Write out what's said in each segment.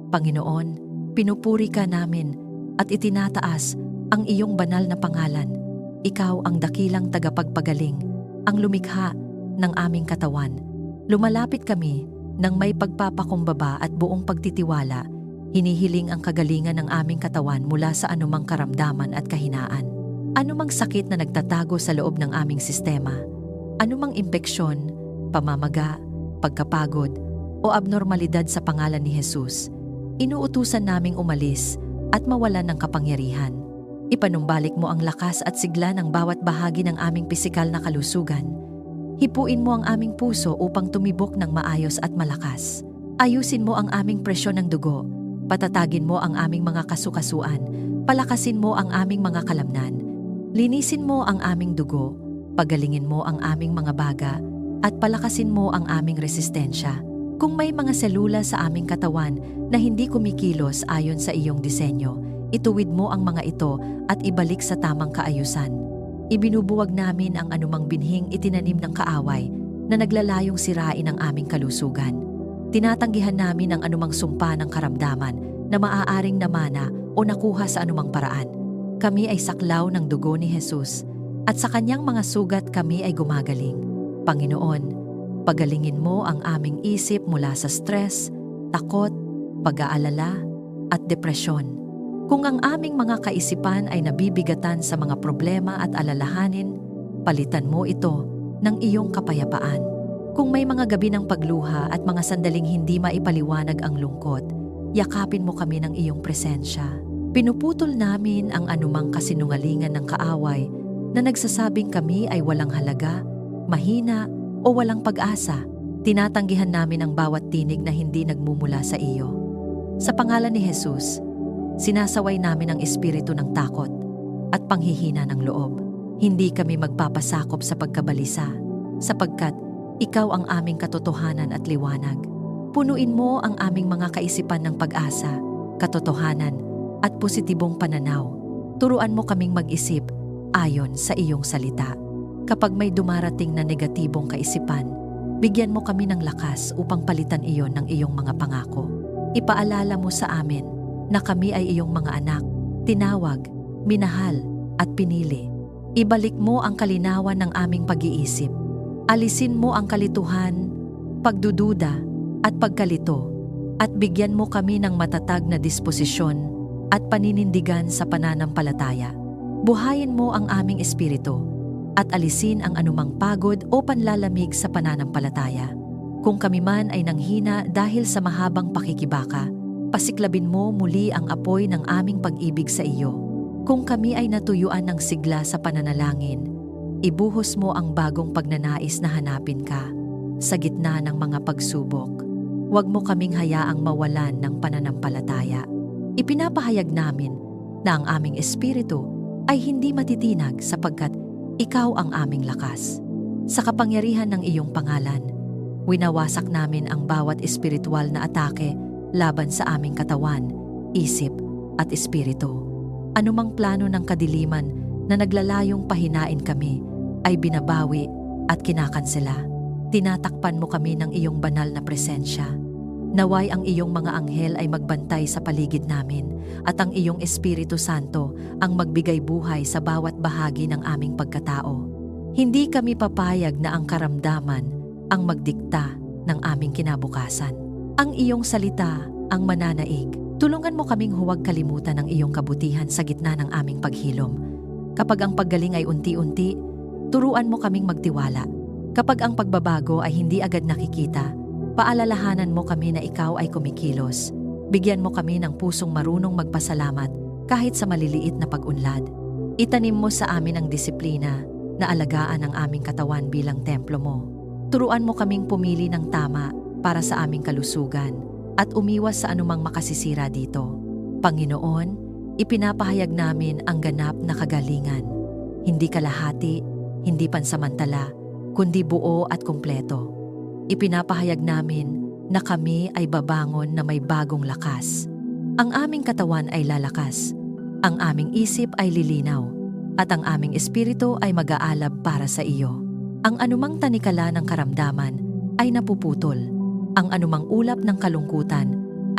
Panginoon, pinupuri ka namin at itinataas ang iyong banal na pangalan. Ikaw ang dakilang tagapagpagaling, ang lumikha ng aming katawan. Lumalapit kami ng may pagpapakumbaba at buong pagtitiwala. Hinihiling ang kagalingan ng aming katawan mula sa anumang karamdaman at kahinaan. Anumang sakit na nagtatago sa loob ng aming sistema, anumang impeksyon, pamamaga, pagkapagod, o abnormalidad sa pangalan ni Jesus, inuutusan naming umalis at mawalan ng kapangyarihan. Ipanumbalik mo ang lakas at sigla ng bawat bahagi ng aming pisikal na kalusugan. Hipuin mo ang aming puso upang tumibok ng maayos at malakas. Ayusin mo ang aming presyon ng dugo. Patatagin mo ang aming mga kasukasuan. Palakasin mo ang aming mga kalamnan. Linisin mo ang aming dugo. Pagalingin mo ang aming mga baga. At palakasin mo ang aming resistensya. Kung may mga selula sa aming katawan na hindi kumikilos ayon sa iyong disenyo, ituwid mo ang mga ito at ibalik sa tamang kaayusan. Ibinubuwag namin ang anumang binhing itinanim ng kaaway na naglalayong sirain ang aming kalusugan. Tinatanggihan namin ang anumang sumpa ng karamdaman na maaaring namana o nakuha sa anumang paraan. Kami ay saklaw ng dugo ni Jesus at sa kanyang mga sugat kami ay gumagaling. Panginoon, pagalingin mo ang aming isip mula sa stress, takot, pag-aalala at depresyon. Kung ang aming mga kaisipan ay nabibigatan sa mga problema at alalahanin, palitan mo ito ng iyong kapayapaan. Kung may mga gabi ng pagluha at mga sandaling hindi maipaliwanag ang lungkot, yakapin mo kami ng iyong presensya. Pinuputol namin ang anumang kasinungalingan ng kaaway na nagsasabing kami ay walang halaga, mahina o walang pag-asa. Tinatanggihan namin ang bawat tinig na hindi nagmumula sa iyo. Sa pangalan ni Jesus, sinasaway namin ang espiritu ng takot at panghihina ng loob. Hindi kami magpapasakop sa pagkabalisa, sapagkat ikaw ang aming katotohanan at liwanag. Punuin mo ang aming mga kaisipan ng pag-asa, katotohanan at positibong pananaw. Turuan mo kaming mag-isip ayon sa iyong salita. Kapag may dumarating na negatibong kaisipan, bigyan mo kami ng lakas upang palitan iyon ng iyong mga pangako. Ipaalala mo sa amin na kami ay iyong mga anak, tinawag, minahal at pinili. Ibalik mo ang kalinawan ng aming pag-iisip. Alisin mo ang kalituhan, pagdududa at pagkalito at bigyan mo kami ng matatag na disposisyon at paninindigan sa pananampalataya. Buhayin mo ang aming espiritu at alisin ang anumang pagod o panlalamig sa pananampalataya. Kung kami man ay nanghina dahil sa mahabang pakikibaka, pasiklabin mo muli ang apoy ng aming pag-ibig sa iyo. Kung kami ay natuyuan ng sigla sa pananalangin, ibuhos mo ang bagong pagnanais na hanapin ka sa gitna ng mga pagsubok. Huwag mo kaming hayaang mawalan ng pananampalataya. Ipinapahayag namin na ang aming espiritu ay hindi matitinag sapagkat ikaw ang aming lakas. Sa kapangyarihan ng iyong pangalan, winawasak namin ang bawat espiritual na atake laban sa aming katawan, isip at espiritu. Anumang plano ng kadiliman na naglalayong pahinain kami ay binabawi at kinakansela. Tinatakpan mo kami ng iyong banal na presensya. Naway ang iyong mga anghel ay magbantay sa paligid namin at ang iyong Espiritu Santo ang magbigay buhay sa bawat bahagi ng aming pagkatao. Hindi kami papayag na ang karamdaman ang magdikta ng aming kinabukasan. Ang iyong salita ang mananaig. Tulungan mo kaming huwag kalimutan ang iyong kabutihan sa gitna ng aming paghilom. Kapag ang paggaling ay unti-unti, turuan mo kaming magtiwala. Kapag ang pagbabago ay hindi agad nakikita, paalalahanan mo kami na ikaw ay kumikilos. Bigyan mo kami ng pusong marunong magpasalamat kahit sa maliliit na pag-unlad. Itanim mo sa amin ang disiplina na alagaan ang aming katawan bilang templo mo. Turuan mo kaming pumili ng tama para sa aming kalusugan at umiwas sa anumang makasisira dito. Panginoon, ipinapahayag namin ang ganap na kagalingan. Hindi kalahati, hindi pansamantala, kundi buo at kumpleto. Ipinapahayag namin na kami ay babangon na may bagong lakas. Ang aming katawan ay lalakas, ang aming isip ay lilinaw, at ang aming espiritu ay mag-aalab para sa iyo. Ang anumang tanikala ng karamdaman ay napuputol. Ang anumang ulap ng kalungkutan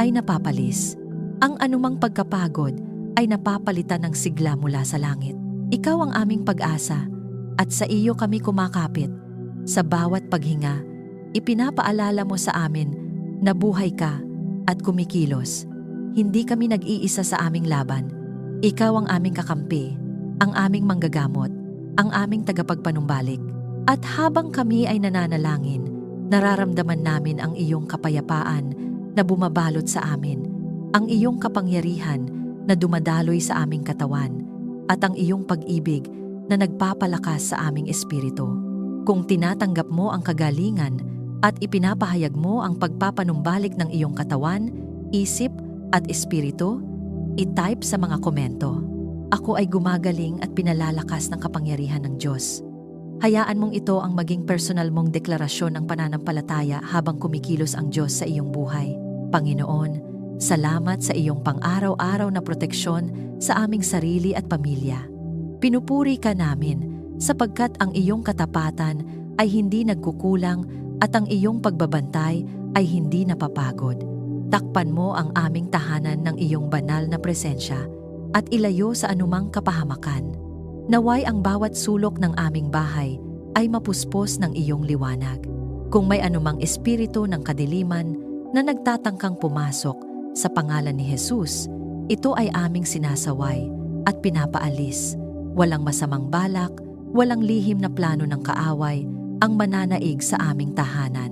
ay napapalis. Ang anumang pagkapagod ay napapalitan ng sigla mula sa langit. Ikaw ang aming pag-asa at sa iyo kami kumakapit. Sa bawat paghinga, ipinapaalala mo sa amin na buhay ka at kumikilos. Hindi kami nag-iisa sa aming laban. Ikaw ang aming kakampi, ang aming manggagamot, ang aming tagapagpanumbalik. At habang kami ay nananalangin, nararamdaman namin ang iyong kapayapaan na bumabalot sa amin, ang iyong kapangyarihan na dumadaloy sa aming katawan, at ang iyong pag-ibig na nagpapalakas sa aming espiritu. Kung tinatanggap mo ang kagalingan at ipinapahayag mo ang pagpapanumbalik ng iyong katawan, isip at espiritu, i-type sa mga komento. Ako ay gumagaling at pinalalakas ng kapangyarihan ng Diyos. Hayaan mong ito ang maging personal mong deklarasyon ng pananampalataya habang kumikilos ang Diyos sa iyong buhay. Panginoon, salamat sa iyong pang-araw-araw na proteksyon sa aming sarili at pamilya. Pinupuri ka namin sapagkat ang iyong katapatan ay hindi nagkukulang at ang iyong pagbabantay ay hindi napapagod. Takpan mo ang aming tahanan ng iyong banal na presensya at ilayo sa anumang kapahamakan. Naway ang bawat sulok ng aming bahay ay mapuspos ng iyong liwanag. Kung may anumang espiritu ng kadiliman na nagtatangkang pumasok sa pangalan ni Jesus, ito ay aming sinasaway at pinapaalis. Walang masamang balak, walang lihim na plano ng kaaway ang mananaig sa aming tahanan.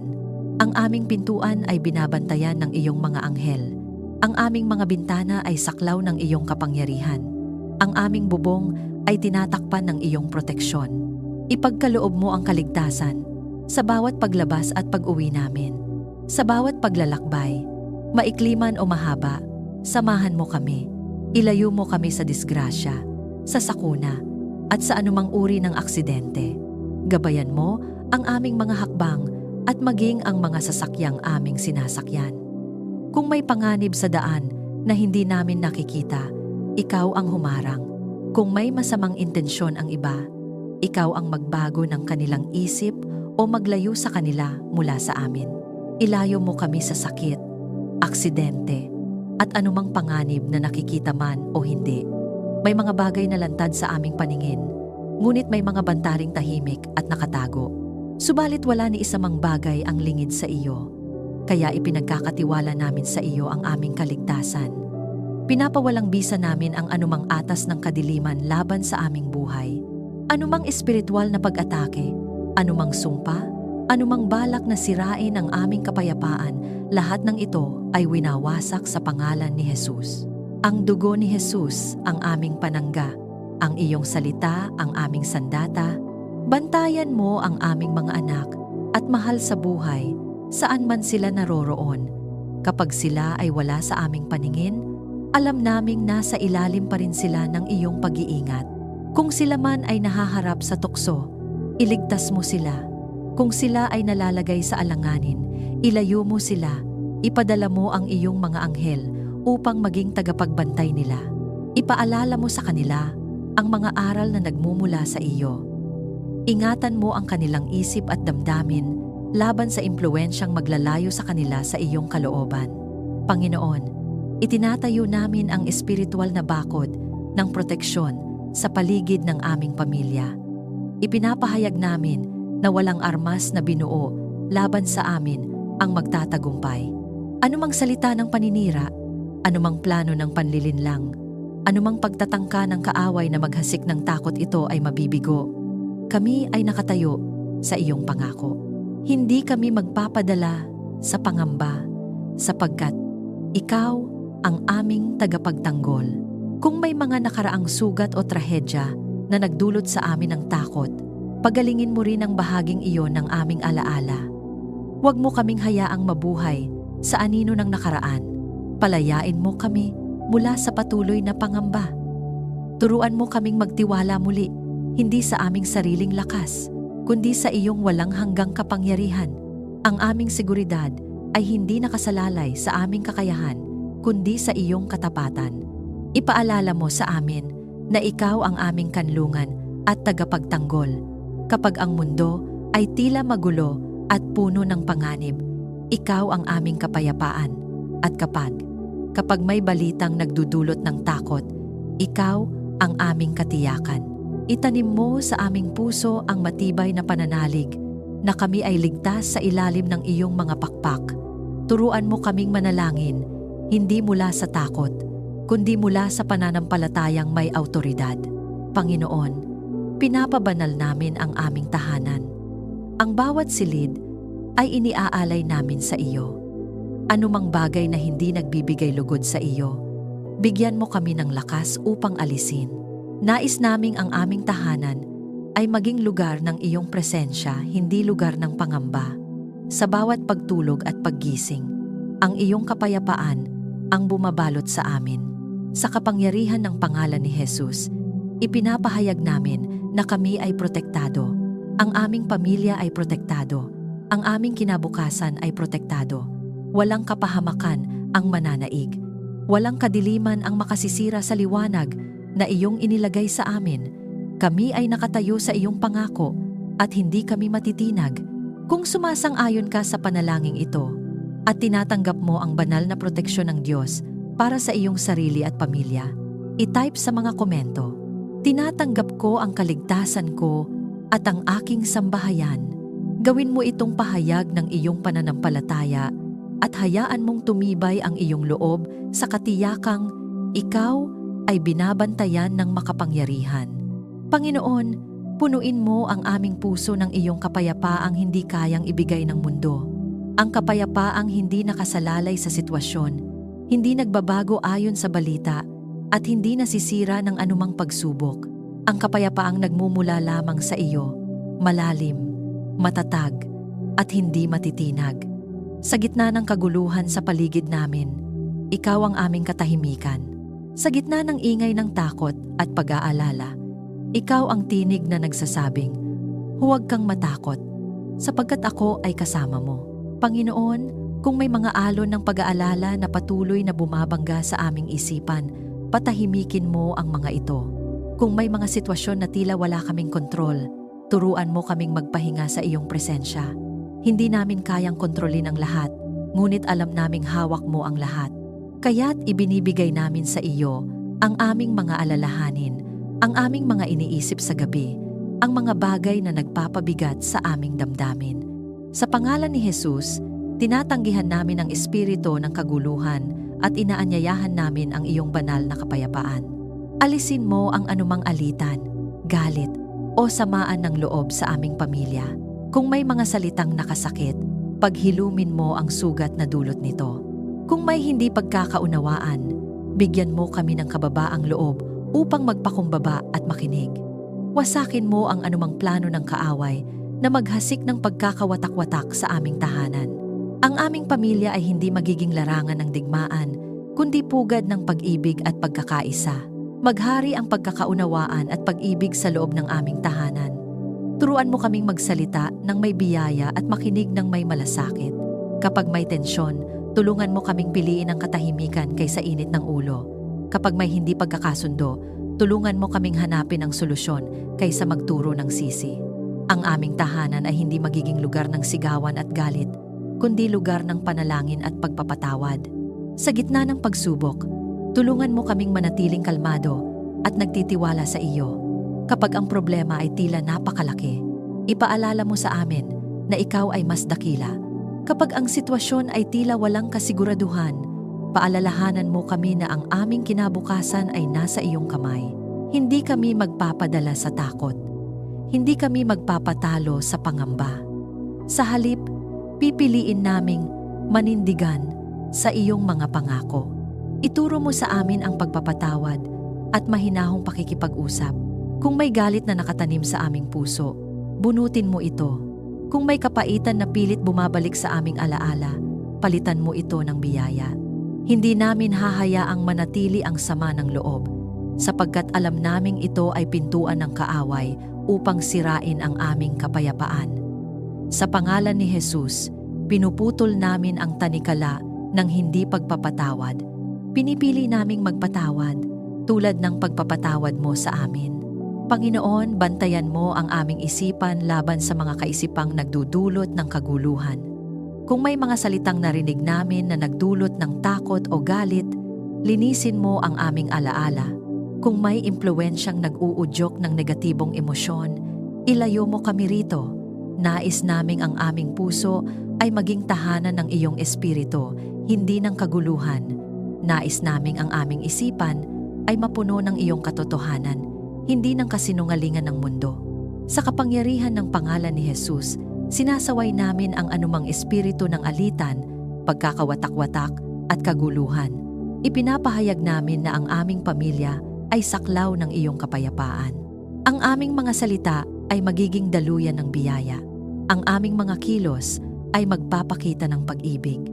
Ang aming pintuan ay binabantayan ng iyong mga anghel. Ang aming mga bintana ay saklaw ng iyong kapangyarihan. Ang aming bubong ay tinatakpan ng iyong proteksyon. Ipagkaloob mo ang kaligtasan sa bawat paglabas at pag-uwi namin. Sa bawat paglalakbay, maikli man o mahaba, samahan mo kami. Ilayo mo kami sa disgrasya, sa sakuna, at sa anumang uri ng aksidente. Gabayan mo ang aming mga hakbang at maging ang mga sasakyang aming sinasakyan. Kung may panganib sa daan na hindi namin nakikita, ikaw ang humarang. Kung may masamang intensyon ang iba, ikaw ang magbago ng kanilang isip o maglayo sa kanila mula sa amin. Ilayo mo kami sa sakit, aksidente, at anumang panganib na nakikita man o hindi. May mga bagay na lantad sa aming paningin, ngunit may mga bantaring tahimik at nakatago. Subalit wala ni isa mang bagay ang lingid sa iyo, kaya ipinagkakatiwala namin sa iyo ang aming kaligtasan. Pinapawalang bisa namin ang anumang atas ng kadiliman laban sa aming buhay. Anumang espiritual na pag-atake, anumang sumpa, anumang balak na sirain ang aming kapayapaan, lahat ng ito ay winawasak sa pangalan ni Jesus. Ang dugo ni Jesus ang aming panangga, ang iyong salita ang aming sandata. Bantayan mo ang aming mga anak at mahal sa buhay, saan man sila naroroon. Kapag sila ay wala sa aming paningin, alam naming nasa ilalim pa rin sila ng iyong pag-iingat. Kung sila man ay nahaharap sa tukso, iligtas mo sila. Kung sila ay nalalagay sa alanganin, ilayo mo sila. Ipadala mo ang iyong mga anghel upang maging tagapagbantay nila. Ipaalala mo sa kanila ang mga aral na nagmumula sa iyo. Ingatan mo ang kanilang isip at damdamin laban sa impluwensyang maglalayo sa kanila sa iyong kalooban. Panginoon, itinatayo namin ang espiritual na bakod ng proteksyon sa paligid ng aming pamilya. Ipinapahayag namin na walang armas na binuo laban sa amin ang magtatagumpay. Anumang salita ng paninira, anumang plano ng panlilinlang, anumang pagtatangka ng kaaway na maghasik ng takot, ito ay mabibigo. Kami ay nakatayo sa iyong pangako. Hindi kami magpapadala sa pangamba sapagkat ikaw ang aming tagapagtanggol. Kung may mga nakaraang sugat o trahedya na nagdulot sa amin ng takot, pagalingin mo rin ang bahaging iyon ng aming alaala. Huwag mo kaming hayaang mabuhay sa anino ng nakaraan. Palayain mo kami mula sa patuloy na pangamba. Turuan mo kaming magtiwala muli, hindi sa aming sariling lakas, kundi sa iyong walang hanggang kapangyarihan. Ang aming seguridad ay hindi nakasalalay sa aming kakayahan, kundi sa iyong katapatan. Ipaalala mo sa amin na ikaw ang aming kanlungan at tagapagtanggol. Kapag ang mundo ay tila magulo at puno ng panganib, ikaw ang aming kapayapaan. At kapag may balitang nagdudulot ng takot, ikaw ang aming katiyakan. Itanim mo sa aming puso ang matibay na pananalig na kami ay ligtas sa ilalim ng iyong mga pakpak. Turuan mo kaming manalangin, hindi mula sa takot, kundi mula sa pananampalatayang may awtoridad. Panginoon, pinapabanal namin ang aming tahanan. Ang bawat silid ay iniaalay namin sa iyo. Anumang bagay na hindi nagbibigay lugod sa iyo, bigyan mo kami ng lakas upang alisin. Nais naming ang aming tahanan ay maging lugar ng iyong presensya, hindi lugar ng pangamba. Sa bawat pagtulog at paggising, ang iyong kapayapaan ang bumabalot sa amin. Sa kapangyarihan ng pangalan ni Jesus, ipinapahayag namin na kami ay protektado. Ang aming pamilya ay protektado. Ang aming kinabukasan ay protektado. Walang kapahamakan ang mananaig. Walang kadiliman ang makasisira sa liwanag na iyong inilagay sa amin. Kami ay nakatayo sa iyong pangako at hindi kami matitinag. Kung sumasang-ayon ka sa panalangin ito at tinatanggap mo ang banal na proteksyon ng Diyos para sa iyong sarili at pamilya, i-type sa mga komento, "Tinatanggap ko ang kaligtasan ko at ang aking sambahayan." Gawin mo itong pahayag ng iyong pananampalataya at hayaan mong tumibay ang iyong loob sa katiyakang ikaw ay binabantayan ng makapangyarihan. Panginoon, punuin mo ang aming puso ng iyong kapayapaang hindi kayang ibigay ng mundo. Ang kapayapaang hindi nakasalalay sa sitwasyon, hindi nagbabago ayon sa balita, at hindi nasisira ng anumang pagsubok. Ang kapayapaang nagmumula lamang sa iyo, malalim, matatag, at hindi matitinag. Sa gitna ng kaguluhan sa paligid namin, ikaw ang aming katahimikan. Sa gitna ng ingay ng takot at pag-aalala, ikaw ang tinig na nagsasabing, "Huwag kang matakot, sapagkat ako ay kasama mo." Panginoon, kung may mga alon ng pag-aalala na patuloy na bumabangga sa aming isipan, patahimikin mo ang mga ito. Kung may mga sitwasyon na tila wala kaming kontrol, turuan mo kaming magpahinga sa iyong presensya. Hindi namin kayang kontrolin ang lahat, ngunit alam naming hawak mo ang lahat. Kaya't ibinibigay namin sa iyo ang aming mga alalahanin, ang aming mga iniisip sa gabi, ang mga bagay na nagpapabigat sa aming damdamin. Sa pangalan ni Jesus, tinatanggihan namin ang espiritu ng kaguluhan at inaanyayahan namin ang iyong banal na kapayapaan. Alisin mo ang anumang alitan, galit, o samaan ng loob sa aming pamilya. Kung may mga salitang nakasakit, paghilumin mo ang sugat na dulot nito. Kung may hindi pagkakaunawaan, bigyan mo kami ng kababaang loob upang magpakumbaba at makinig. Wasakin mo ang anumang plano ng kaaway na maghasik ng pagkakawatak-watak sa aming tahanan. Ang aming pamilya ay hindi magiging larangan ng digmaan, kundi pugad ng pag-ibig at pagkakaisa. Maghari ang pagkakaunawaan at pag-ibig sa loob ng aming tahanan. Turuan mo kaming magsalita ng may biyaya at makinig ng may malasakit. Kapag may tensyon, tulungan mo kaming piliin ang katahimikan kaysa init ng ulo. Kapag may hindi pagkakasundo, tulungan mo kaming hanapin ang solusyon kaysa magturo ng sisi. Ang aming tahanan ay hindi magiging lugar ng sigawan at galit, kundi lugar ng panalangin at pagpapatawad. Sa gitna ng pagsubok, tulungan mo kaming manatiling kalmado at nagtitiwala sa iyo. Kapag ang problema ay tila napakalaki, ipaalala mo sa amin na ikaw ay mas dakila. Kapag ang sitwasyon ay tila walang kasiguraduhan, paalalahanan mo kami na ang aming kinabukasan ay nasa iyong kamay. Hindi kami magpapadala sa takot. Hindi kami magpapatalo sa pangamba. Sa halip, pipiliin naming manindigan sa iyong mga pangako. Ituro mo sa amin ang pagpapatawad at mahinahong pakikipag-usap. Kung may galit na nakatanim sa aming puso, bunutin mo ito. Kung may kapaitan na pilit bumabalik sa aming alaala, palitan mo ito ng biyaya. Hindi namin hahayaang manatili ang sama ng loob, sapagkat alam naming ito ay pintuan ng kaaway upang sirain ang aming kapayapaan. Sa pangalan ni Jesus, pinuputol namin ang tanikala ng hindi pagpapatawad. Pinipili naming magpatawad tulad ng pagpapatawad mo sa amin. Panginoon, bantayan mo ang aming isipan laban sa mga kaisipang nagdudulot ng kaguluhan. Kung may mga salitang narinig namin na nagdulot ng takot o galit, linisin mo ang aming alaala. Kung may impluwensyang nag-uudyok ng negatibong emosyon, ilayo mo kami rito. Nais naming ang aming puso ay maging tahanan ng iyong espiritu, hindi ng kaguluhan. Nais naming ang aming isipan ay mapuno ng iyong katotohanan, hindi ng kasinungalingan ng mundo. Sa kapangyarihan ng pangalan ni Jesus, sinasaway namin ang anumang espiritu ng alitan, pagkakawatak-watak at kaguluhan. Ipinapahayag namin na ang aming pamilya ay saklaw ng iyong kapayapaan. Ang aming mga salita ay magiging daluyan ng biyaya. Ang aming mga kilos ay magpapakita ng pag-ibig.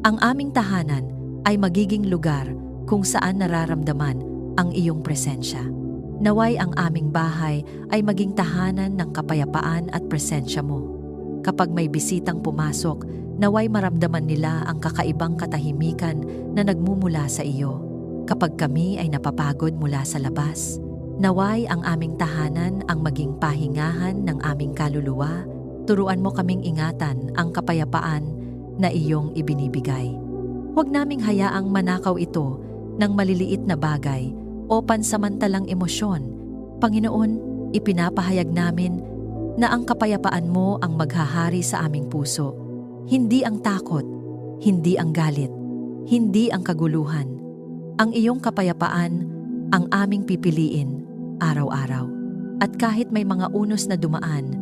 Ang aming tahanan ay magiging lugar kung saan nararamdaman ang iyong presensya. Naway ang aming bahay ay maging tahanan ng kapayapaan at presensya mo. Kapag may bisitang pumasok, naway maramdaman nila ang kakaibang katahimikan na nagmumula sa iyo. Kapag kami ay napapagod mula sa labas, naway ang aming tahanan ang maging pahingahan ng aming kaluluwa. Turuan mo kaming ingatan ang kapayapaan na iyong ibinibigay. Huwag naming hayaang manakaw ito ng maliliit na bagay o pansamantalang emosyon. Panginoon, ipinapahayag namin na ang kapayapaan mo ang maghahari sa aming puso. Hindi ang takot, hindi ang galit, hindi ang kaguluhan. Ang iyong kapayapaan ang aming pipiliin araw-araw. At kahit may mga unos na dumaan,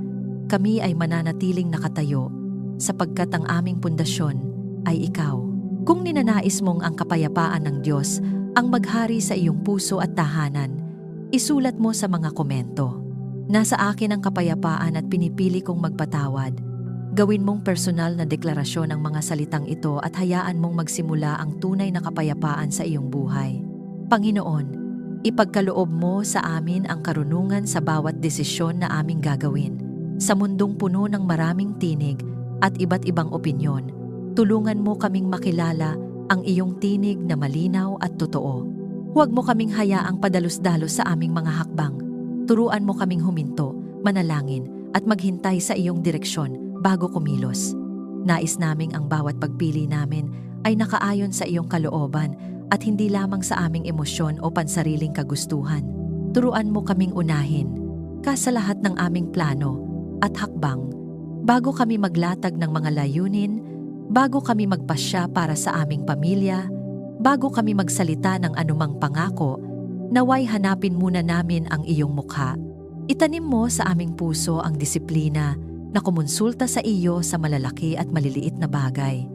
kami ay mananatiling nakatayo sapagkat ang aming pundasyon ay ikaw. Kung ninanais mong ang kapayapaan ng Diyos ang maghari sa iyong puso at tahanan, isulat mo sa mga komento. Nasa akin ang kapayapaan at pinipili kong magpatawad. Gawin mong personal na deklarasyon ang mga salitang ito at hayaan mong magsimula ang tunay na kapayapaan sa iyong buhay. Panginoon, ipagkaloob mo sa amin ang karunungan sa bawat desisyon na aming gagawin. Sa mundong puno ng maraming tinig at iba't ibang opinyon, tulungan mo kaming makilala ang iyong tinig na malinaw at totoo. Huwag mo kaming hayaang padalos-dalos sa aming mga hakbang. Turuan mo kaming huminto, manalangin at maghintay sa iyong direksyon bago kumilos. Nais naming ang bawat pagpili namin ay nakaayon sa iyong kalooban at hindi lamang sa aming emosyon o pansariling kagustuhan. Turuan mo kaming unahin ka sa lahat ng aming plano at hakbang, bago kami maglatag ng mga layunin, bago kami magpasya para sa aming pamilya, bago kami magsalita ng anumang pangako, naway hanapin muna namin ang iyong mukha. Itanim mo sa aming puso ang disiplina na kumonsulta sa iyo sa malalaki at maliliit na bagay,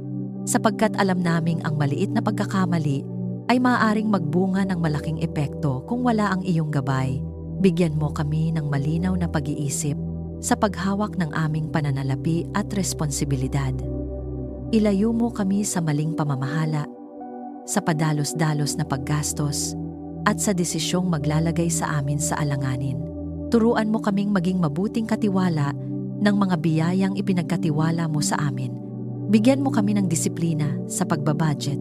sapagkat alam naming ang maliit na pagkakamali ay maaaring magbunga ng malaking epekto kung wala ang iyong gabay. Bigyan mo kami ng malinaw na pag-iisip sa paghawak ng aming pananalapi at responsibilidad. Ilayo mo kami sa maling pamamahala, sa padalos-dalos na paggastos, at sa desisyong maglalagay sa amin sa alanganin. Turuan mo kaming maging mabuting katiwala ng mga biyayang ipinagkatiwala mo sa amin. Bigyan mo kami ng disiplina sa pagbabudget,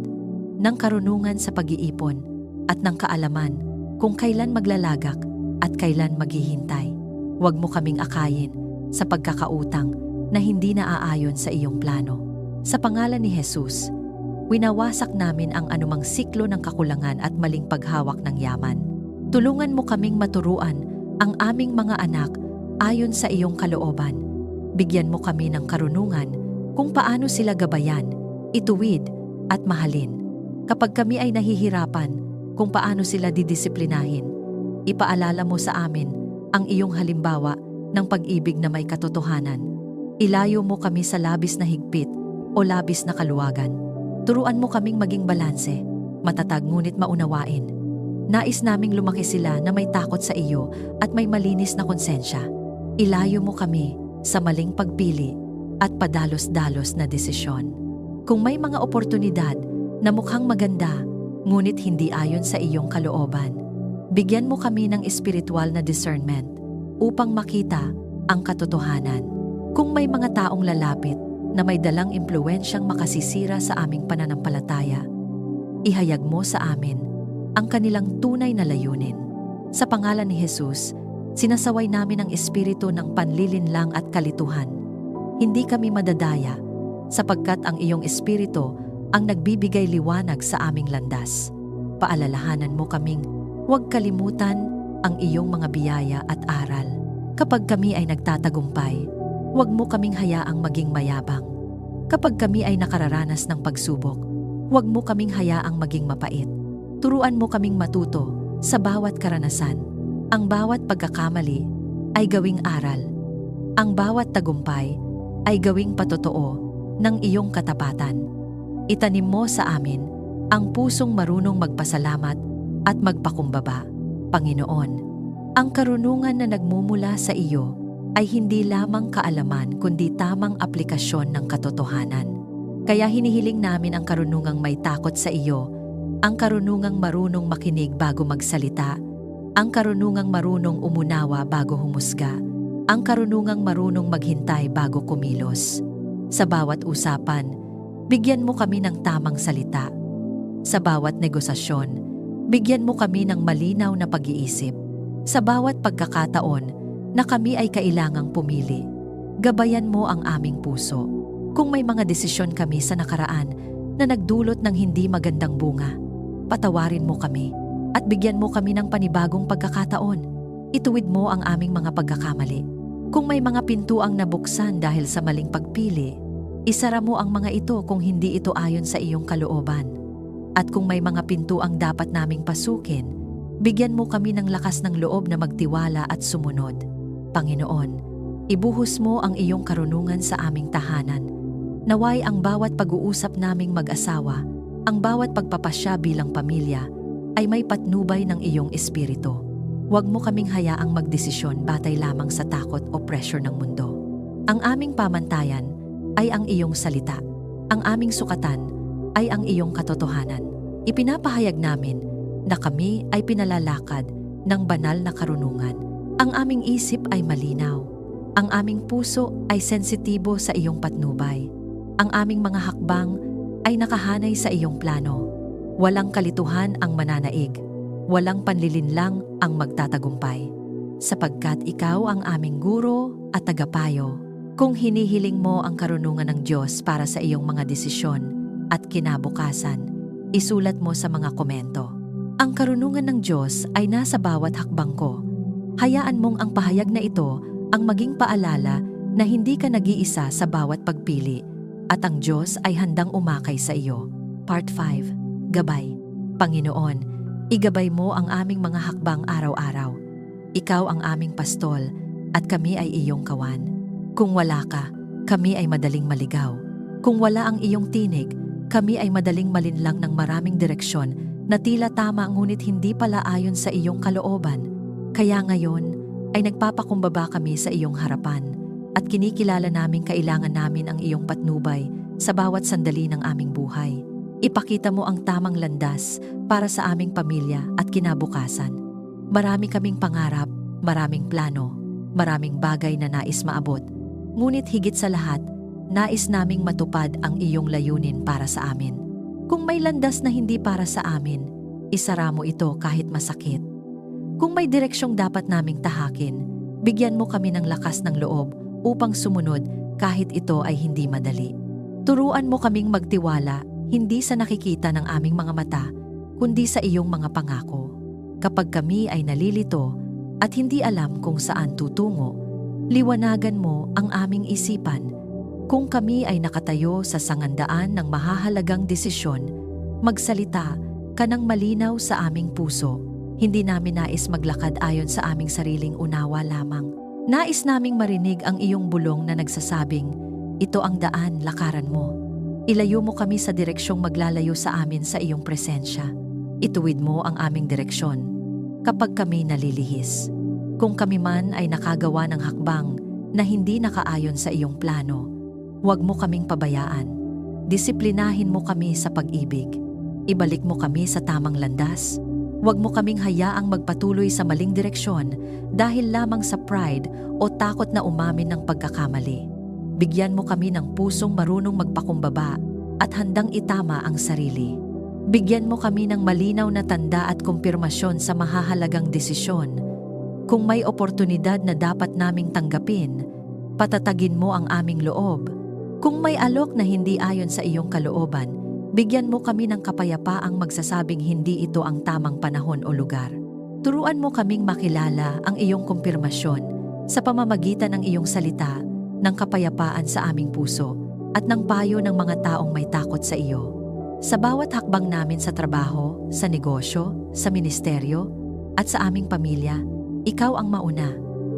ng karunungan sa pag-iipon, at ng kaalaman kung kailan maglalagak at kailan maghihintay. Huwag mo kaming akayin sa pagkakautang na hindi naaayon sa iyong plano. Sa pangalan ni Jesus, winawasak namin ang anumang siklo ng kakulangan at maling paghawak ng yaman. Tulungan mo kaming maturuan ang aming mga anak ayon sa iyong kalooban. Bigyan mo kami ng karunungan kung paano sila gabayan, ituwid at mahalin. Kapag kami ay nahihirapan kung paano sila didisiplinahin, ipaalala mo sa amin ang iyong halimbawa ng pag-ibig na may katotohanan. Ilayo mo kami sa labis na higpit o labis na kaluwagan. Turuan mo kaming maging balanse, matatag ngunit maunawain. Nais naming lumaki sila na may takot sa iyo at may malinis na konsensya. Ilayo mo kami sa maling pagpili at padalos-dalos na desisyon. Kung may mga oportunidad na mukhang maganda, ngunit hindi ayon sa iyong kalooban, bigyan mo kami ng espiritual na discernment upang makita ang katotohanan. Kung may mga taong lalapit na may dalang impluwensyang makasisira sa aming pananampalataya, ihayag mo sa amin ang kanilang tunay na layunin. Sa pangalan ni Jesus, sinasaway namin ang espiritu ng panlilinlang at kalituhan. Hindi kami madadaya sapagkat ang iyong espiritu ang nagbibigay liwanag sa aming landas. Paalalahanan mo kaming huwag kalimutan ang iyong mga biyaya at aral. Kapag kami ay nagtatagumpay, huwag mo kaming hayaang maging mayabang. Kapag kami ay nakararanas ng pagsubok, huwag mo kaming hayaang maging mapait. Turuan mo kaming matuto sa bawat karanasan. Ang bawat pagkakamali ay gawing aral. Ang bawat tagumpay ay gawing patotoo ng iyong katapatan. Itanim mo sa amin ang pusong marunong magpasalamat at magpakumbaba. Panginoon, ang karunungan na nagmumula sa iyo ay hindi lamang kaalaman kundi tamang aplikasyon ng katotohanan. Kaya hinihiling namin ang karunungang may takot sa iyo, ang karunungang marunong makinig bago magsalita, ang karunungang marunong umunawa bago humusga, ang karunungang marunong maghintay bago kumilos. Sa bawat usapan, bigyan mo kami ng tamang salita. Sa bawat negosasyon, bigyan mo kami ng malinaw na pag-iisip. Sa bawat pagkakataon na kami ay kailangang pumili, gabayan mo ang aming puso. Kung may mga desisyon kami sa nakaraan na nagdulot ng hindi magandang bunga, patawarin mo kami at bigyan mo kami ng panibagong pagkakataon. Ituwid mo ang aming mga pagkakamali. Kung may mga pintuang nabuksan dahil sa maling pagpili, isara mo ang mga ito kung hindi ito ayon sa iyong kalooban. At kung may mga pintuang dapat naming pasukin, bigyan mo kami ng lakas ng loob na magtiwala at sumunod. Panginoon, ibuhos mo ang iyong karunungan sa aming tahanan. Naway ang bawat pag-uusap naming mag-asawa, ang bawat pagpapasya bilang pamilya, ay may patnubay ng iyong espiritu. Huwag mo kaming hayaang magdesisyon batay lamang sa takot o pressure ng mundo. Ang aming pamantayan ay ang iyong salita. Ang aming sukatan ay ang iyong katotohanan. Ipinapahayag namin na kami ay pinalalakad ng banal na karunungan. Ang aming isip ay malinaw. Ang aming puso ay sensitibo sa iyong patnubay. Ang aming mga hakbang ay nakahanay sa iyong plano. Walang kalituhan ang mananaig. Walang panlilinlang ang magtatagumpay. Sapagkat ikaw ang aming guro at tagapayo. Kung hinihiling mo ang karunungan ng Diyos para sa iyong mga desisyon at kinabukasan, isulat mo sa mga komento. Ang karunungan ng Diyos ay nasa bawat hakbang ko. Hayaan mong ang pahayag na ito ang maging paalala na hindi ka nag-iisa sa bawat pagpili at ang Diyos ay handang umakay sa iyo. Part 5. Gabay. Panginoon, igabay mo ang aming mga hakbang araw-araw. Ikaw ang aming pastol at kami ay iyong kawan. Kung wala ka, kami ay madaling maligaw. Kung wala ang iyong tinig, kami ay madaling malinlang ng maraming direksyon na tila tama ngunit hindi pala ayon sa iyong kalooban. Kaya ngayon ay nagpapakumbaba kami sa iyong harapan at kinikilala naming kailangan namin ang iyong patnubay sa bawat sandali ng aming buhay. Ipakita mo ang tamang landas para sa aming pamilya at kinabukasan. Marami kaming pangarap, maraming plano, maraming bagay na nais maabot. Ngunit higit sa lahat, nais naming matupad ang iyong layunin para sa amin. Kung may landas na hindi para sa amin, isara mo ito kahit masakit. Kung may direksyong dapat naming tahakin, bigyan mo kami ng lakas ng loob upang sumunod kahit ito ay hindi madali. Turuan mo kaming magtiwala hindi sa nakikita ng aming mga mata, kundi sa iyong mga pangako. Kapag kami ay nalilito at hindi alam kung saan tutungo, liwanagan mo ang aming isipan. Kung kami ay nakatayo sa sangandaan ng mahahalagang desisyon, magsalita ka ng malinaw sa aming puso. Hindi namin nais maglakad ayon sa aming sariling unawa lamang. Nais naming marinig ang iyong bulong na nagsasabing, ito ang daan, lakaran mo. Ilayo mo kami sa direksyong maglalayo sa amin sa iyong presensya. Ituwid mo ang aming direksyon kapag kami nalilihis. Kung kami man ay nakagawa ng hakbang na hindi nakaayon sa iyong plano, huwag mo kaming pabayaan. Disiplinahin mo kami sa pag-ibig. Ibalik mo kami sa tamang landas. Huwag mo kaming hayaang magpatuloy sa maling direksyon dahil lamang sa pride o takot na umamin ng pagkakamali. Bigyan mo kami ng pusong marunong magpakumbaba at handang itama ang sarili. Bigyan mo kami ng malinaw na tanda at kumpirmasyon sa mahahalagang desisyon. Kung may oportunidad na dapat naming tanggapin, patatagin mo ang aming loob. Kung may alok na hindi ayon sa iyong kalooban, bigyan mo kami ng kapayapaang magsasabing hindi ito ang tamang panahon o lugar. Turuan mo kaming makilala ang iyong kumpirmasyon sa pamamagitan ng iyong salita, ng kapayapaan sa aming puso, at ng payo ng mga taong may takot sa iyo. Sa bawat hakbang namin sa trabaho, sa negosyo, sa ministeryo, at sa aming pamilya, ikaw ang mauna.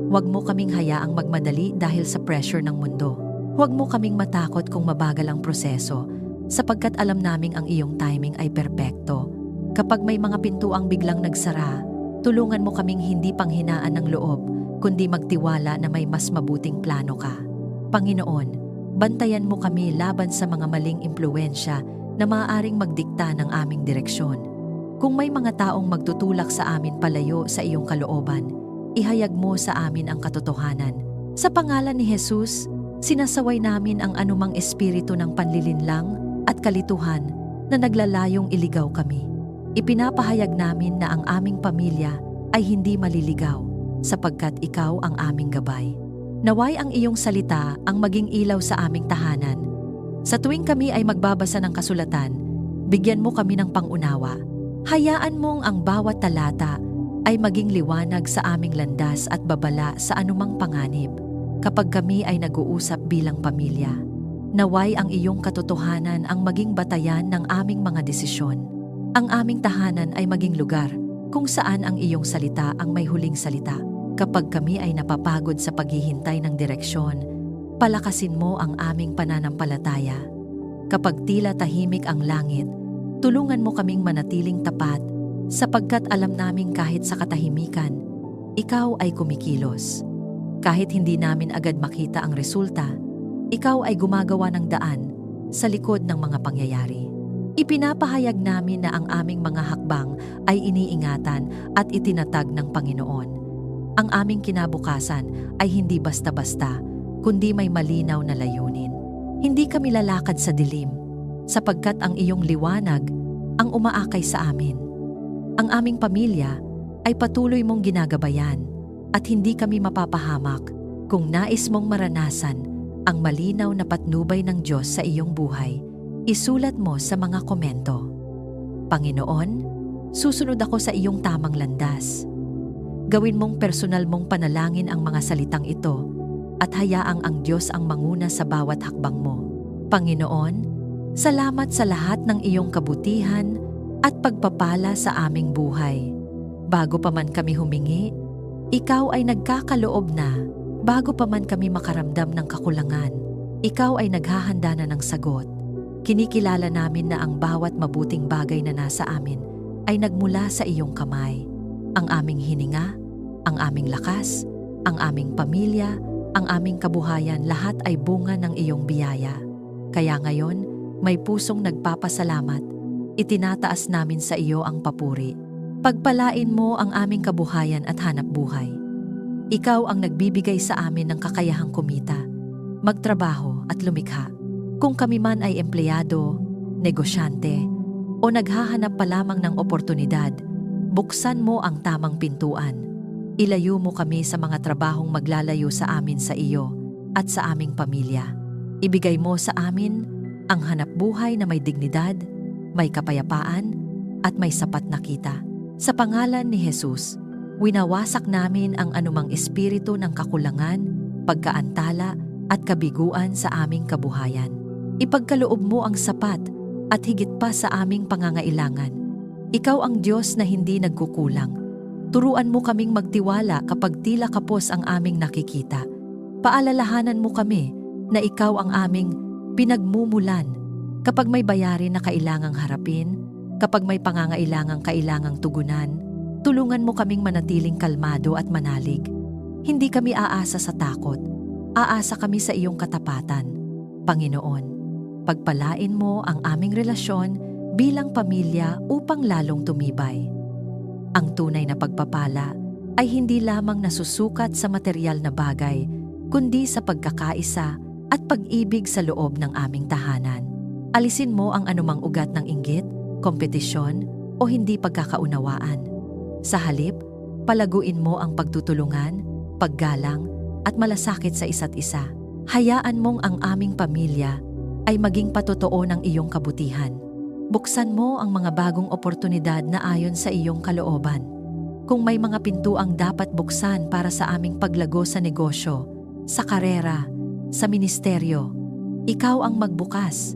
Huwag mo kaming hayaang magmadali dahil sa pressure ng mundo. Huwag mo kaming matakot kung mabagal ang proseso, sapagkat alam naming ang iyong timing ay perpekto. Kapag may mga pintuang biglang nagsara, tulungan mo kaming hindi panghinaan ng loob, kundi magtiwala na may mas mabuting plano ka. Panginoon, bantayan mo kami laban sa mga maling impluwensya na maaaring magdikta ng aming direksyon. Kung may mga taong magtutulak sa amin palayo sa iyong kalooban, ihayag mo sa amin ang katotohanan. Sa pangalan ni Jesus, sinasaway namin ang anumang espiritu ng panlilinlang at kalituhan na naglalayong iligaw kami. Ipinapahayag namin na ang aming pamilya ay hindi maliligaw sapagkat ikaw ang aming gabay. Naway ang iyong salita ang maging ilaw sa aming tahanan. Sa tuwing kami ay magbabasa ng kasulatan, bigyan mo kami ng pangunawa. Hayaan mong ang bawat talata ay maging liwanag sa aming landas at babala sa anumang panganib kapag kami ay nag-uusap bilang pamilya. Naway ang iyong katotohanan ang maging batayan ng aming mga desisyon. Ang aming tahanan ay maging lugar kung saan ang iyong salita ang may huling salita. Kapag kami ay napapagod sa paghihintay ng direksyon, palakasin mo ang aming pananampalataya. Kapag tila tahimik ang langit, tulungan mo kaming manatiling tapat sapagkat alam namin kahit sa katahimikan, ikaw ay kumikilos. Kahit hindi namin agad makita ang resulta, ikaw ay gumagawa ng daan sa likod ng mga pangyayari. Ipinapahayag namin na ang aming mga hakbang ay iniingatan at itinatag ng Panginoon. Ang aming kinabukasan ay hindi basta-basta, kundi may malinaw na layunin. Hindi kami lalakad sa dilim, sapagkat ang iyong liwanag ang umaakay sa amin. Ang aming pamilya ay patuloy mong ginagabayan at hindi kami mapapahamak kung nais mong maranasan ang malinaw na patnubay ng Diyos sa iyong buhay. Isulat mo sa mga komento. Panginoon, susunod ako sa iyong tamang landas. Gawin mong personal mong panalangin ang mga salitang ito at hayaang ang Diyos ang manguna sa bawat hakbang mo. Panginoon, salamat sa lahat ng iyong kabutihan at pagpapala sa aming buhay. Bago pa man kami humingi, ikaw ay nagkakaloob na. Bago pa man kami makaramdam ng kakulangan, ikaw ay naghahanda na ng sagot. Kinikilala namin na ang bawat mabuting bagay na nasa amin ay nagmula sa iyong kamay. Ang aming hininga, ang aming lakas, ang aming pamilya, ang aming kabuhayan, lahat ay bunga ng iyong biyaya. Kaya ngayon, may pusong nagpapasalamat, itinataas namin sa iyo ang papuri. Pagpalain mo ang aming kabuhayan at hanap buhay. Ikaw ang nagbibigay sa amin ng kakayahang kumita, magtrabaho at lumikha. Kung kami man ay empleyado, negosyante, o naghahanap pa lamang ng oportunidad, buksan mo ang tamang pintuan. Ilayo mo kami sa mga trabahong maglalayo sa amin sa iyo at sa aming pamilya. Ibigay mo sa amin ang hanap buhay na may dignidad, may kapayapaan, at may sapat na kita. Sa pangalan ni Jesus, winawasak namin ang anumang espiritu ng kakulangan, pagkaantala, at kabiguan sa aming kabuhayan. Ipagkaloob mo ang sapat at higit pa sa aming pangangailangan. Ikaw ang Diyos na hindi nagkukulang. Turuan mo kaming magtiwala kapag tila kapos ang aming nakikita. Paalalahanan mo kami na ikaw ang aming pinagmumulan. Kapag may bayarin na kailangang harapin, kapag may pangangailangang kailangang tugunan, tulungan mo kaming manatiling kalmado at manalig. Hindi kami aasa sa takot. Aasa kami sa iyong katapatan. Panginoon, pagpalain mo ang aming relasyon bilang pamilya upang lalong tumibay. Ang tunay na pagpapala ay hindi lamang nasusukat sa material na bagay, kundi sa pagkakaisa at pag-ibig sa loob ng aming tahanan. Alisin mo ang anumang ugat ng inggit, kompetisyon, o hindi pagkakaunawaan. Sa halip, palaguin mo ang pagtutulungan, paggalang, at malasakit sa isa't isa. Hayaan mong ang aming pamilya ay maging patotoo ng iyong kabutihan. Buksan mo ang mga bagong oportunidad na ayon sa iyong kalooban. Kung may mga pintuang dapat buksan para sa aming paglago sa negosyo, sa karera, sa ministeryo, ikaw ang magbukas.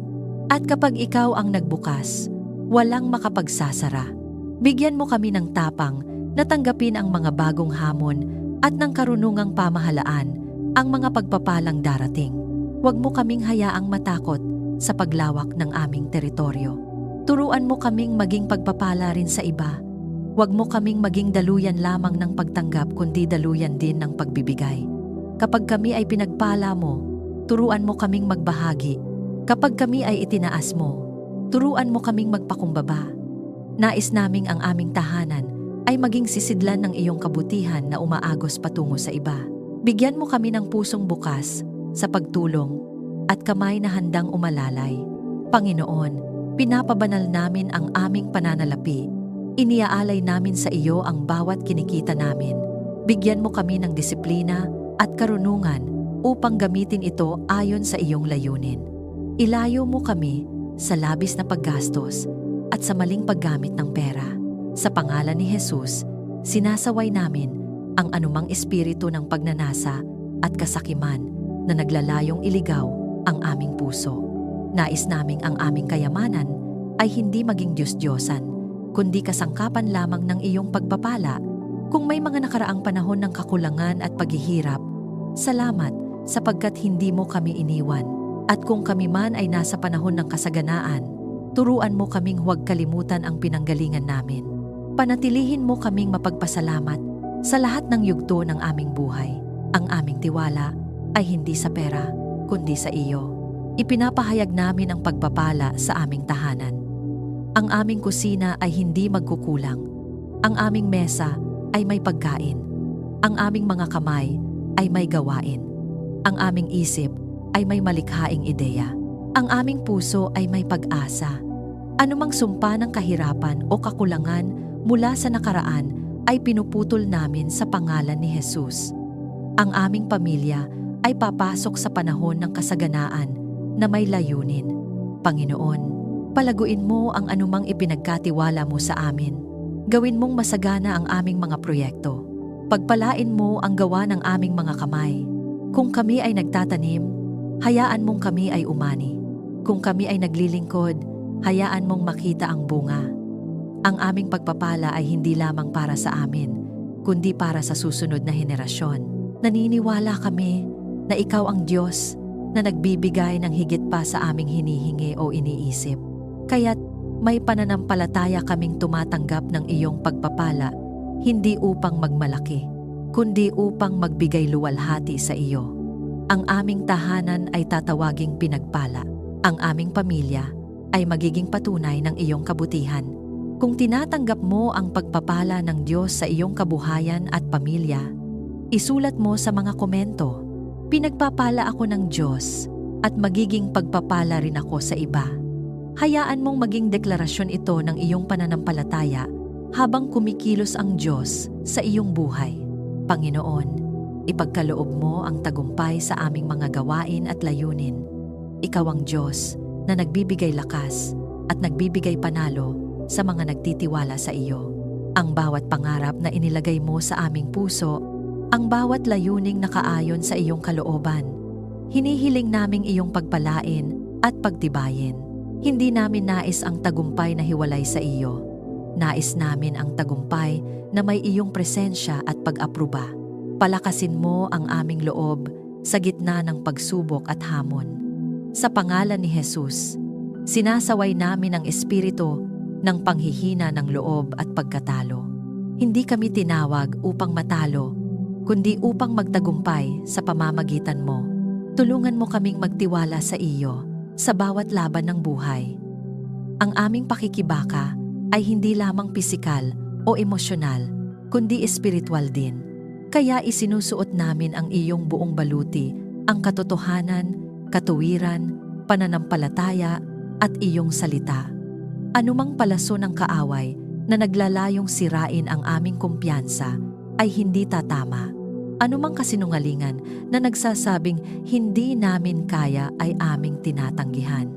At kapag ikaw ang nagbukas, walang makapagsasara. Bigyan mo kami ng tapang na tanggapin ang mga bagong hamon at ng karunungang pamahalaan ang mga pagpapalang darating. Huwag mo kaming hayaang matakot sa paglawak ng aming teritoryo. Turuan mo kaming maging pagpapala rin sa iba. Huwag mo kaming maging daluyan lamang ng pagtanggap kundi daluyan din ng pagbibigay. Kapag kami ay pinagpala mo, turuan mo kaming magbahagi. Kapag kami ay itinaas mo, turuan mo kaming magpakumbaba. Nais naming ang aming tahanan ay maging sisidlan ng iyong kabutihan na umaagos patungo sa iba. Bigyan mo kami ng pusong bukas sa pagtulong at kamay na handang umalalay. Panginoon, pinapabanal namin ang aming pananalapi. Iniaalay namin sa iyo ang bawat kinikita namin. Bigyan mo kami ng disiplina at karunungan upang gamitin ito ayon sa iyong layunin. Ilayo mo kami sa labis na paggastos at sa maling paggamit ng pera. Sa pangalan ni Jesus, sinasaway namin ang anumang espiritu ng pagnanasa at kasakiman na naglalayong iligaw ang aming puso. Nais naming ang aming kayamanan ay hindi maging Diyos-Diyosan, kundi kasangkapan lamang ng iyong pagpapala. Kung may mga nakaraang panahon ng kakulangan at paghihirap, salamat sapagkat hindi mo kami iniwan. At kung kami man ay nasa panahon ng kasaganaan, turuan mo kaming huwag kalimutan ang pinanggalingan namin. Panatilihin mo kaming mapagpasalamat sa lahat ng yugto ng aming buhay. Ang aming tiwala ay hindi sa pera, kundi sa iyo. Ipinapahayag namin ang pagpapala sa aming tahanan. Ang aming kusina ay hindi magkukulang. Ang aming mesa ay may pagkain. Ang aming mga kamay ay may gawain. Ang aming isip ay may malikhaing ideya. Ang aming puso ay may pag-asa. Anumang sumpa ng kahirapan o kakulangan mula sa nakaraan ay pinuputol namin sa pangalan ni Jesus. Ang aming pamilya ay papasok sa panahon ng kasaganaan na may layunin. Panginoon, palaguin mo ang anumang ipinagkatiwala mo sa amin. Gawin mong masagana ang aming mga proyekto. Pagpalain mo ang gawa ng aming mga kamay. Kung kami ay nagtatanim, hayaan mong kami ay umani. Kung kami ay naglilingkod, hayaan mong makita ang bunga. Ang aming pagpapala ay hindi lamang para sa amin, kundi para sa susunod na henerasyon. Naniniwala kami na ikaw ang Diyos na nagbibigay ng higit pa sa aming hinihingi o iniisip. Kaya't may pananampalataya kaming tumatanggap ng iyong pagpapala, hindi upang magmalaki, kundi upang magbigay luwalhati sa iyo. Ang aming tahanan ay tatawaging pinagpala. Ang aming pamilya ay magiging patunay ng iyong kabutihan. Kung tinatanggap mo ang pagpapala ng Diyos sa iyong kabuhayan at pamilya, isulat mo sa mga komento, "Pinagpapala ako ng Diyos at magiging pagpapala rin ako sa iba." Hayaan mong maging deklarasyon ito ng iyong pananampalataya habang kumikilos ang Diyos sa iyong buhay. Panginoon, ipagkaloob mo ang tagumpay sa aming mga gawain at layunin. Ikaw ang Diyos na nagbibigay lakas at nagbibigay panalo sa mga nagtitiwala sa iyo. Ang bawat pangarap na inilagay mo sa aming puso, ang bawat layuning nakaayon sa iyong kalooban, hinihiling naming iyong pagpalain at pagtibayin. Hindi namin nais ang tagumpay na hiwalay sa iyo. Nais namin ang tagumpay na may iyong presensya at pag-apruba. Palakasin mo ang aming loob sa gitna ng pagsubok at hamon. Sa pangalan ni Jesus, sinasaway namin ang espiritu ng panghihina ng loob at pagkatalo. Hindi kami tinawag upang matalo, kundi upang magtagumpay sa pamamagitan mo. Tulungan mo kaming magtiwala sa iyo sa bawat laban ng buhay. Ang aming pakikibaka ay hindi lamang pisikal o emosyonal, kundi espiritual din. Kaya isinusuot namin ang iyong buong baluti, ang katotohanan, katuwiran, pananampalataya at iyong salita. Anumang palaso ng kaaway na naglalayong sirain ang aming kumpiyansa ay hindi tatama. Anumang kasinungalingan na nagsasabing hindi namin kaya ay aming tinatanggihan.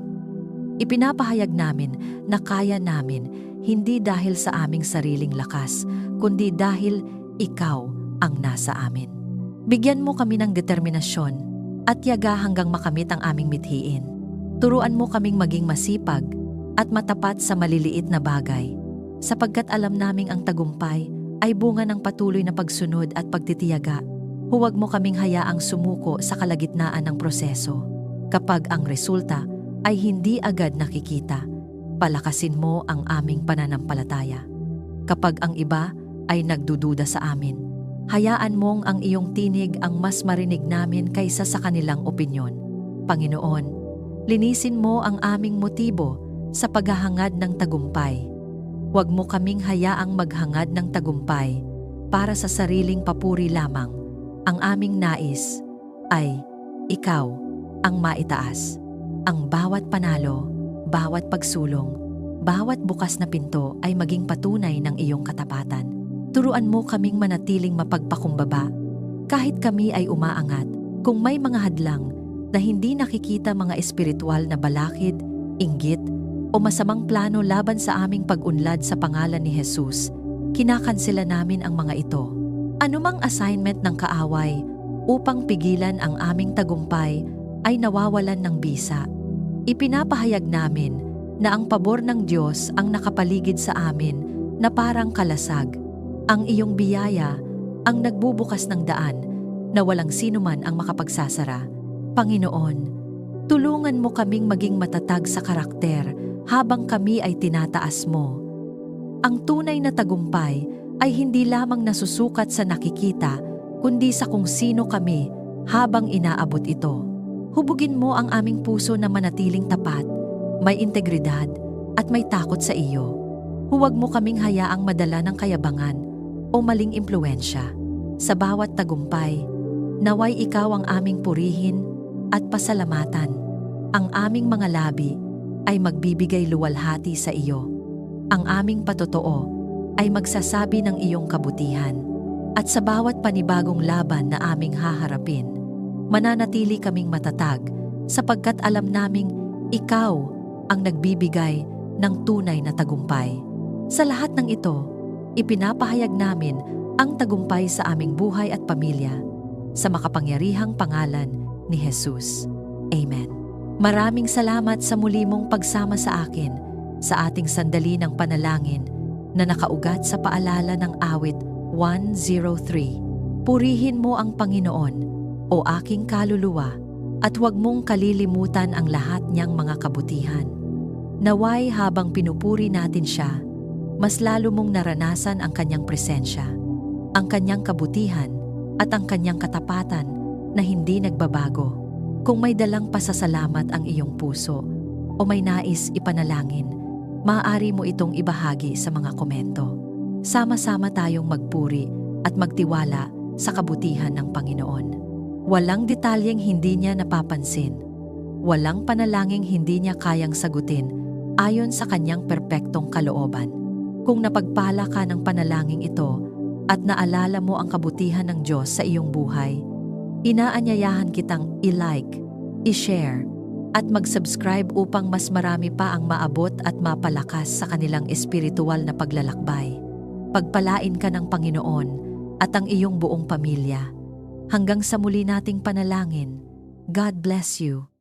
Ipinapahayag namin na kaya namin hindi dahil sa aming sariling lakas, kundi dahil ikaw ang nasa amin. Bigyan mo kami ng determinasyon at tiyaga hanggang makamit ang aming mithiin. Turuan mo kaming maging masipag at matapat sa maliliit na bagay, sapagkat alam naming ang tagumpay ay bunga ng patuloy na pagsunod at pagtitiyaga. Huwag mo kaming hayaang sumuko sa kalagitnaan ng proseso. Kapag ang resulta ay hindi agad nakikita, palakasin mo ang aming pananampalataya. Kapag ang iba ay nagdududa sa amin, hayaan mong ang iyong tinig ang mas marinig namin kaysa sa kanilang opinyon. Panginoon, linisin mo ang aming motibo sa paghahangad ng tagumpay. Huwag mo kaming hayaang maghangad ng tagumpay para sa sariling papuri lamang. Ang aming nais ay ikaw ang maitaas. Ang bawat panalo, bawat pagsulong, bawat bukas na pinto ay maging patunay ng iyong katapatan. Turuan mo kaming manatiling mapagpakumbaba kahit kami ay umaangat. Kung may mga hadlang na hindi nakikita, mga espiritual na balakid, inggit o masamang plano laban sa aming pag-unlad sa pangalan ni Jesus, kinakansela namin ang mga ito. Anumang assignment ng kaaway upang pigilan ang aming tagumpay ay nawawalan ng bisa. Ipinapahayag namin na ang pabor ng Diyos ang nakapaligid sa amin na parang kalasag. Ang iyong biyaya ang nagbubukas ng daan na walang sinuman ang makapagsasara. Panginoon, tulungan mo kaming maging matatag sa karakter habang kami ay tinataas mo. Ang tunay na tagumpay ay hindi lamang nasusukat sa nakikita, kundi sa kung sino kami habang inaabot ito. Hubugin mo ang aming puso na manatiling tapat, may integridad at may takot sa iyo. Huwag mo kaming hayaang madala ng kayabangan o maling impluensya. Sa bawat tagumpay, naway ikaw ang aming purihin at pasalamatan. Ang aming mga labi ay magbibigay luwalhati sa iyo. Ang aming patotoo ay magsasabi ng iyong kabutihan. At sa bawat panibagong laban na aming haharapin, mananatili kaming matatag sapagkat alam naming ikaw ang nagbibigay ng tunay na tagumpay. Sa lahat ng ito, ipinapahayag namin ang tagumpay sa aming buhay at pamilya sa makapangyarihang pangalan ni Jesus. Amen. Maraming salamat sa muli mong pagsama sa akin sa ating sandali ng panalangin na nakaugat sa paalala ng awit 103. Purihin mo ang Panginoon, o aking kaluluwa, at huwag mong kalilimutan ang lahat niyang mga kabutihan. Naway habang pinupuri natin siya, mas lalo mong naranasan ang kanyang presensya, ang kanyang kabutihan, at ang kanyang katapatan na hindi nagbabago. Kung may dalang pasasalamat ang iyong puso o may nais ipanalangin, maaari mo itong ibahagi sa mga komento. Sama-sama tayong magpuri at magtiwala sa kabutihan ng Panginoon. Walang detalyeng hindi niya napapansin. Walang panalangin hindi niya kayang sagutin ayon sa kanyang perpektong kalooban. Kung napagpala ka ng panalangin ito at naalala mo ang kabutihan ng Diyos sa iyong buhay, inaanyayahan kitang i-like, i-share, at mag-subscribe upang mas marami pa ang maabot at mapalakas sa kanilang espiritual na paglalakbay. Pagpalain ka ng Panginoon at ang iyong buong pamilya. Hanggang sa muli nating panalangin, God bless you.